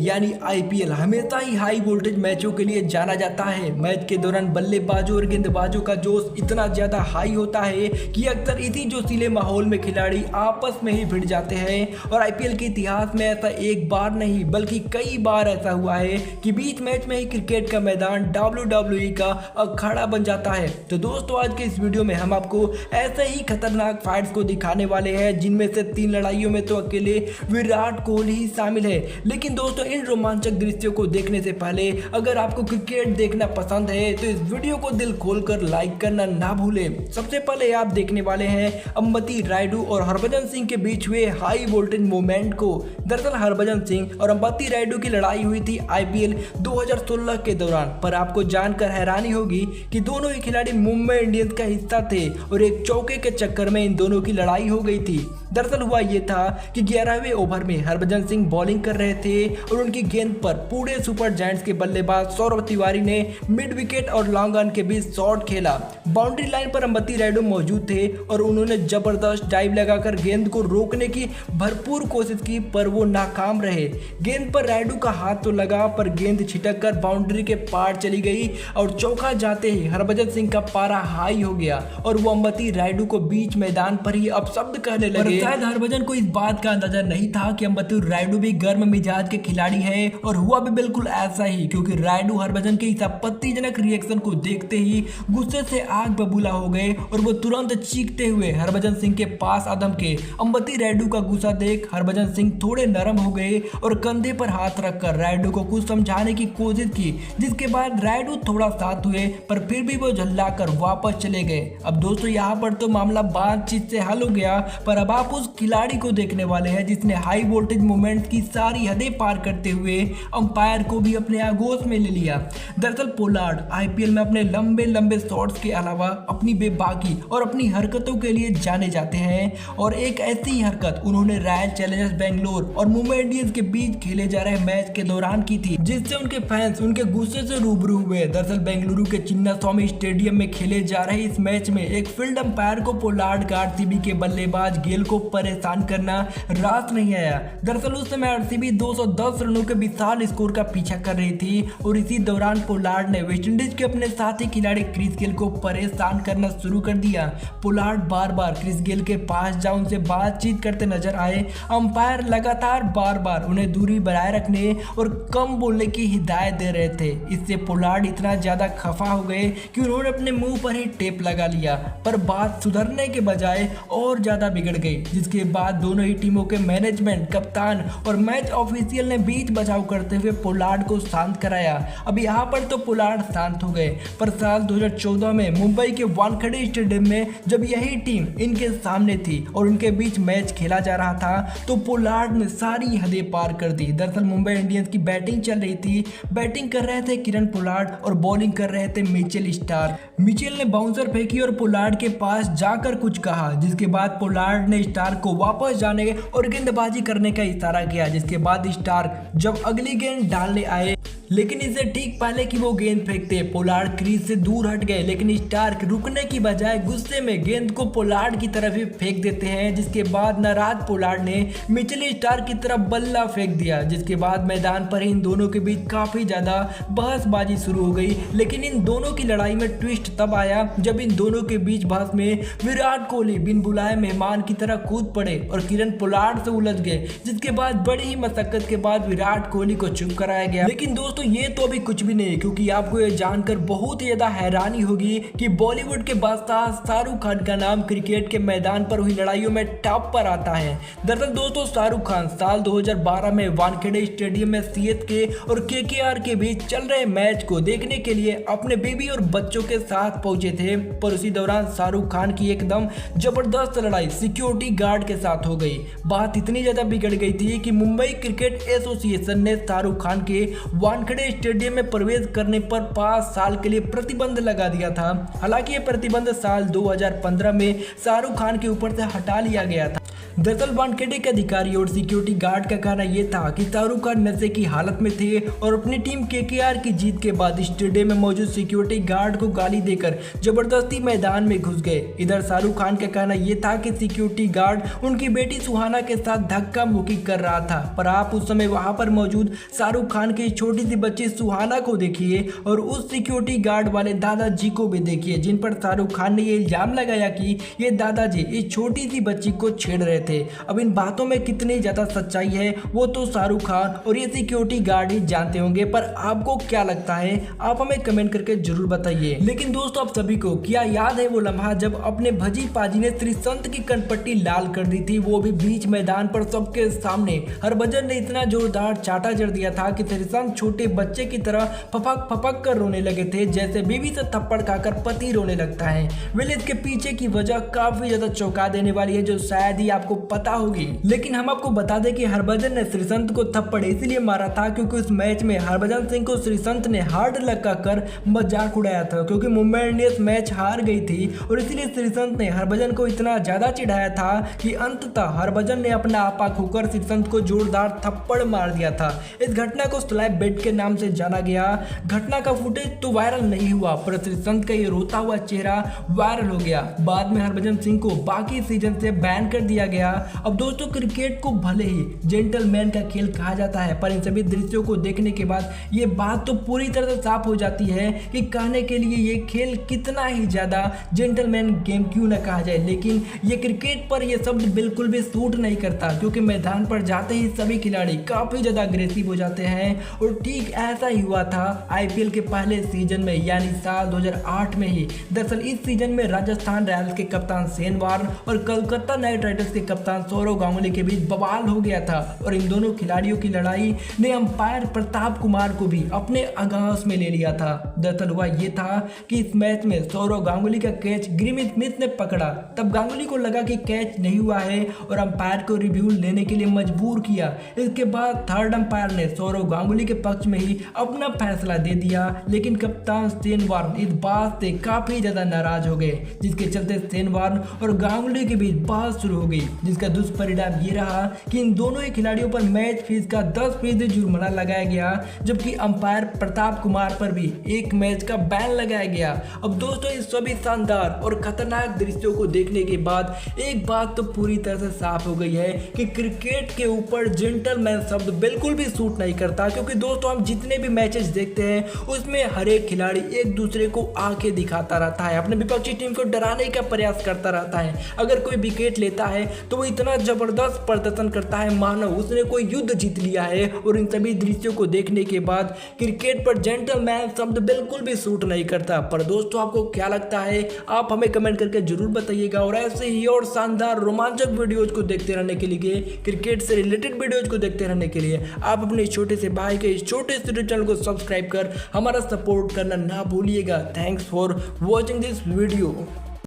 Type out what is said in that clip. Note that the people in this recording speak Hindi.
यानी आईपीएल हमेशा ही हाई वोल्टेज मैचों के लिए जाना जाता है। मैच के दौरान बल्लेबाजों और गेंदबाजों का जोश इतना ज्यादा हाई होता है कि अक्सर इसी जोशीले माहौल में खिलाड़ी आपस में ही भिड़ जाते हैं। और आईपीएल के इतिहास में ऐसा एक बार नहीं बल्कि कई बार ऐसा हुआ है कि बीच मैच में ही क्रिकेट का मैदान WWE का अखाड़ा बन जाता है। तो दोस्तों, आज के इस वीडियो में हम आपको ऐसे ही खतरनाक फाइट्स को दिखाने वाले हैं, जिनमें से 3 लड़ाइयों में तो अकेले विराट कोहली ही शामिल है। लेकिन दोस्तों, इन रोमांचक दृश्यों को देखने से पहले अगर आपको क्रिकेट देखना पसंद है तो इस वीडियो को दिल खोलकर लाइक करना ना भूलें। सबसे पहले आप देखने वाले हैं अंबती रायडू और हरभजन सिंह के बीच हुए हाई वोल्टेज मूवमेंट को। दरअसल हरभजन सिंह और अंबती रायडू की लड़ाई हुई थी आईपीएल 2016 के दौरान। पर आपको जानकर हैरानी होगी कि दोनों ही खिलाड़ी मुंबई इंडियंस का हिस्सा थे और एक चौके के चक्कर में इन दोनों की लड़ाई हो गई थी। दरअसल हुआ ये था कि 11वें ओवर में हरभजन सिंह बॉलिंग कर रहे थे और उनकी गेंद पर पुणे सुपर जायंट्स के बल्लेबाज सौरभ तिवारी ने मिड विकेट और लॉन्ग ऑन के बीच शॉट खेला। बाउंड्री लाइन पर अंबती रायडू मौजूद थे और उन्होंने जबरदस्त डाइव लगाकर गेंद को रोकने की भरपूर कोशिश की, पर वो नाकाम रहे। गेंद पर रायडू का हाथ तो लगा, पर गेंद छिटक कर बाउंड्री के पार चली गई और चौका जाते ही हरभजन सिंह का पारा हाई हो गया और वो अंबती रायडू को बीच मैदान पर ही अपशब्द कहने लगे। शायद हरभजन को इस बात का अंदाजा नहीं था कि अंबती रायडू भी गर्म मिजाज के खिलाड़ी है, और हुआ भी बिल्कुल ऐसा ही, क्योंकि रायडू हरभजन के इस आपत्तिजनक रिएक्शन को देखते ही गुस्से से आग बबूला हो गए और वो तुरंत चीखते हुए हरभजन सिंह के पास आदम के। अंबती रायडू का गुस्सा देख हरभजन सिंह थोड़े नरम हो गए और कंधे पर हाथ रखकर रायडू को कुछ समझाने की कोशिश की, जिसके बाद रायडू थोड़ा साथ हुए, पर फिर भी वो झल्लाकर वापस चले गए। अब दोस्तों, यहाँ पर तो मामला बातचीत से हल हो गया, पर अब आप उस खिलाड़ी को देखने वाले हैं जिसने हाई वोल्टेज मूवमेंट की सारी हदें पार करते हुए अंपायर को भी अपने आगोश में ले लिया। दरअसल पोलार्ड आईपीएल में अपने लंबे लंबे शॉट्स के अलावा अपनी बेबाकी और अपनी हरकतों के लिए जाने जाते हैं, और एक ऐसी ही हरकत उन्होंने रॉयल चैलेंजर्स बेंगलोर और मुंबई इंडियंस के बीच खेले जा रहे मैच के दौरान की थी, जिससे उनके फैंस उनके गुस्से से रूबरू हुए। दरअसल बेंगलुरु के चिन्नास्वामी स्टेडियम में खेले जा रहे इस मैच में एक फील्ड अंपायर को पोलार्ड का आरसीबी के बल्लेबाज गेल को परेशान करना रास नहीं आया। दरअसल उस समय आरसीबी 210 रनों के विशाल स्कोर का पीछा कर रही थी, और इसी दौरान पोलार्ड ने वेस्टइंडीज के अपने साथी खिलाड़ी क्रिस गेल को परेशान करना शुरू कर दिया। पोलार्ड बार बार क्रिस गेल के पास जा उनसे बातचीत करते नजर आए। अंपायर लगातार बार बार उन्हें दूरी बनाए रखने और कम बोलने की हिदायत दे रहे थे। इससे पोलार्ड इतना ज्यादा खफा हो गए कि उन्होंने अपने मुंह पर ही टेप लगा लिया, पर बात सुधरने के बजाय और ज्यादा बिगड़ गई, जिसके बाद दोनों ही टीमों के मैनेजमेंट, कप्तान और मैच ऑफिशियल ने बीच बचाव करते हुए पोलार्ड को शांत कराया। अब यहाँ पर तो पोलार्ड शांत हो गए, पर साल 2014 में मुंबई के वानखेड़े स्टेडियम में जब यही टीम इनके सामने थी और इनके बीच मैच खेला जा रहा था, तो पोलार्ड ने सारी हदें पार कर दी। दरअसल मुंबई इंडियंस की बैटिंग चल रही थी। बैटिंग कर रहे थे किरण पोलार्ड और बॉलिंग कर रहे थे मिचेल स्टार्क। मिचेल ने बाउंसर फेंकी और पोलार्ड के पास जाकर कुछ कहा, जिसके बाद पोलार्ड ने स्टार्क को वापस जाने और गेंदबाजी करने का इशारा किया। जिसके बाद स्टार्क जब अगली गेंद डालने आए, लेकिन इससे ठीक पहले कि वो गेंद फेंकते, पोलार्ड क्रीज से दूर हट गए, लेकिन स्टार्क रुकने की बजाय गुस्से में गेंद को पोलार्ड की तरफ ही फेंक देते हैं। जिसके बाद नाराज पोलार्ड ने मिचेल स्टार्क की तरफ बल्ला फेंक दिया, जिसके बाद मैदान पर इन दोनों के बीच काफी ज्यादा बहसबाजी शुरू हो गई। लेकिन इन दोनों की लड़ाई में ट्विस्ट तब आया जब इन दोनों के बीच बहस में विराट कोहली बिन बुलाए मेहमान की तरह कूद पड़े और किरण पोलार्ड से उलझ गए, जिसके बाद बड़ी ही मशक्कत के बाद विराट कोहली को चुप कराया गया। लेकिन दोस्तों, ये तो अभी कुछ भी नहीं, क्योंकि आपको ये जानकर बहुत ही ज्यादा हैरानी होगी कि बॉलीवुड के बादशाह शाहरुख खान का नाम क्रिकेट के मैदान पर हुई लड़ाइयों में टॉप पर आता है। दरअसल दोस्तों, शाहरुख खान साल 2012 में वानखेड़े स्टेडियम में सीएसके और केकेआर के बीच चल रहे मैच को देखने के लिए अपने बेबी और बच्चों के साथ पहुंचे थे, पर उसी दौरान शाहरुख खान की एकदम जबरदस्त लड़ाई सिक्योरिटी गार्ड के साथ हो गई। बात इतनी ज्यादा बिगड़ गई थी कि मुंबई क्रिकेट एसोसिएशन ने शाहरुख खान के वानखेड़े स्टेडियम में प्रवेश करने पर 5 साल के लिए प्रतिबंध लगा दिया था। हालांकि ये प्रतिबंध साल 2015 में शाहरुख खान के ऊपर से हटा लिया गया था। दरअसल वानखेड़े के अधिकारी और सिक्योरिटी गार्ड का कहना यह था कि शाहरुख खान नशे की हालत में थे और अपनी टीम केकेआर की जीत के बाद स्टेडियम में मौजूद सिक्योरिटी गार्ड को गाली देकर जबरदस्ती मैदान में घुस गए। इधर शाहरुख खान का कहना यह था कि सिक्योरिटी गार्ड उनकी बेटी सुहाना के साथ धक्का मुक्की कर रहा था, पर आप उस समय वहां पर मौजूद शाहरुख खान की छोटी सी बच्ची सुहाना को देखिए और उस सिक्योरिटी गार्ड वाले दादाजी को भी देखिए, जिन पर शाहरुख खान ने ये इल्जाम लगाया कि ये दादाजी इस छोटी सी बच्ची को छेड़ रहे थे। अब इन बातों में कितनी ज्यादा सच्चाई है वो तो शाहरुख खान और ये सिक्योरिटी गार्ड ही जानते होंगे, पर आपको क्या लगता है आप हमें कमेंट करके जरूर बताइए। लेकिन दोस्तों आप सभी को क्या याद है वो लम्हा जब अपने भजी पाजी ने श्रीसंत की कनपट्टी लाल कर दी थी, वो भी बीच मैदान पर सबके सामने। हरभजन ने इतना जोरदार चाटा जड़ दिया था कि श्रीसंत छोटे बच्चे की तरह फपक फपक कर रोने लगे थे, जैसे बीवी से थप्पड़ खाकर पति रोने लगता है। वेल इसके पीछे की वजह काफी ज्यादा चौंका देने वाली है, जो शायद ही आपको पता होगी। लेकिन हम आपको बता दें कि हरभजन ने श्रीसंत को थप्पड़ इसलिए मारा था क्योंकि उस मैच में हरभजन सिंह को श्रीसंत ने हार्ड लगाकर मजाक उड़ाया था, क्योंकि मुंबई इंडियंस मैच हार गई थी और इसीलिए श्रीसंत ने हरभजन को इतना ज्यादा चिढ़ाया था कि अंततः हरभजन ने अपना आपा खोकर श्रीसंत को जोरदार थप्पड़ मार दिया था। इस घटना को स्लैप बेट के नाम से जाना गया। घटना का फुटेज तो वायरल नहीं हुआ, पर श्रीसंत का ये रोता हुआ चेहरा वायरल हो गया। बाद में हरभजन सिंह को बाकी सीजन से बैन कर दिया गया। अब दोस्तों क्रिकेट को भले ही जेंटलमैन का खेल कहा जाता है, पर इन सभी दृश्यों को देखने के बाद ये बात तो पूरी तरह से साफ हो जाती है कि कहने के लिए ये खेल कितना ही ज्यादा जेंटलमैन गेम क्यों ना कहा जाए, लेकिन ये क्रिकेट पर ये शब्द बिल्कुल भी सूट नहीं करता, क्योंकि मैदान पर जाते ही सभी खिलाड़ी काफी ज्यादा अग्रेसिव हो जाते हैं। और ठीक ऐसा ही हुआ था आईपीएल के पहले सीजन में, यानी साल 2008 में ही। दरअसल इस सीजन में राजस्थान रॉयल्स के कप्तान शेन वार्न और कोलकाता नाइट राइडर्स के कप्तान सौरव गांगुली के बीच बवाल हो गया था, और इन दोनों खिलाड़ियों की लड़ाई ने अंपायर प्रताप कुमार को भी अपने आगाज में ले लिया था। दरअसल हुआ ये था कि इस मैच में सौरव गांगुली का कैच ग्रिम स्मिथ ने पकड़ा, तब गांगुली को लगा कि कैच नहीं हुआ है और अंपायर को रिव्यू लेने के लिए मजबूर किया। इसके बाद थर्ड अंपायर ने सौरव गांगुली के पक्ष में ही अपना फैसला दे दिया, लेकिन कप्तान शेन वार्न इस बात से काफी ज्यादा नाराज हो गए, जिसके चलते शेन वार्न और गांगुली के बीच बहस शुरू हो गई, जिसका दुष्परिणाम ये रहा कि इन दोनों ही खिलाड़ियों पर मैच फीस का 10% जुर्माना लगाया गया, जबकि अंपायर प्रताप कुमार पर भी एक मैच का बैन लगाया गया। अब दोस्तों इस सभी शानदार और खतरनाक दृश्यों को देखने के बाद एक बात तो पूरी तरह से साफ हो गई है कि क्रिकेट के ऊपर जेंटलमैन शब्द बिल्कुल भी सूट नहीं करता, क्योंकि दोस्तों हम जितने भी मैचेस देखते हैं उसमें हर एक खिलाड़ी एक दूसरे को आंखें दिखाता रहता है, अपने विपक्षी टीम को डराने का प्रयास करता रहता है। अगर कोई विकेट लेता है तो वो इतना जबरदस्त प्रदर्शन करता है मानो उसने कोई युद्ध जीत लिया है, और इन सभी दृश्यों को देखने के बाद क्रिकेट पर जेंटलमैन शब्द बिल्कुल भी सूट नहीं करता। पर दोस्तों आपको क्या लगता है आप हमें कमेंट करके जरूर बताइएगा, और ऐसे ही और शानदार रोमांचक वीडियोज को देखते रहने के लिए, क्रिकेट से रिलेटेड वीडियोज को देखते रहने के लिए आप अपने छोटे से भाई के इस छोटे से चैनल को सब्सक्राइब कर हमारा सपोर्ट करना ना भूलिएगा। Thanks for watching this video.